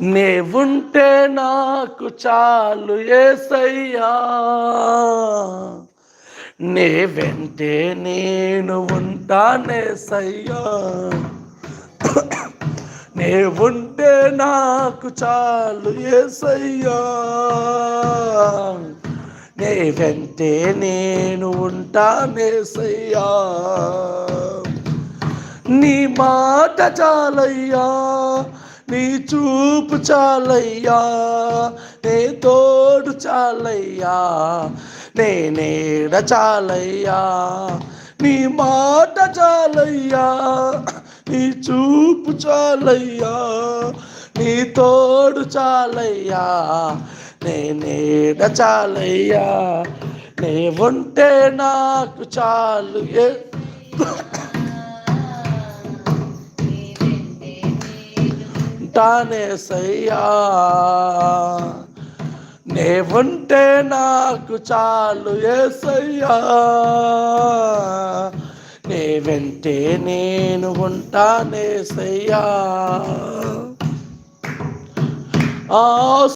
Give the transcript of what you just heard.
నీవుంటే నాకు చాలు యేసయ్యా, నీ వెంటే నేను ఉంటానేసయ్యా, నీవుంటే నాకు చాలు యేసయ్యా, నీ వెంటే నేను ఉంటానేసయ్యా, నీ మాట చాలయ్యా, నీ చూపు చాలయ్యా, నీ తోడు చాలయ్యా, నీ నీడ చాలయ్యా, నీ మాట చాలయ్యా, నీ చూపు చాలయ్యా, నీ తోడు చాలయ్యా, నీ నీడ చాలయ్యా, నీ ఉంటే నాకు చాలు ఉంటానేసయ్యా, నీవుంటే నాకు చాలు యేసయ్యా, నీ వెంటే నేను ఉంటానేసయ్యా.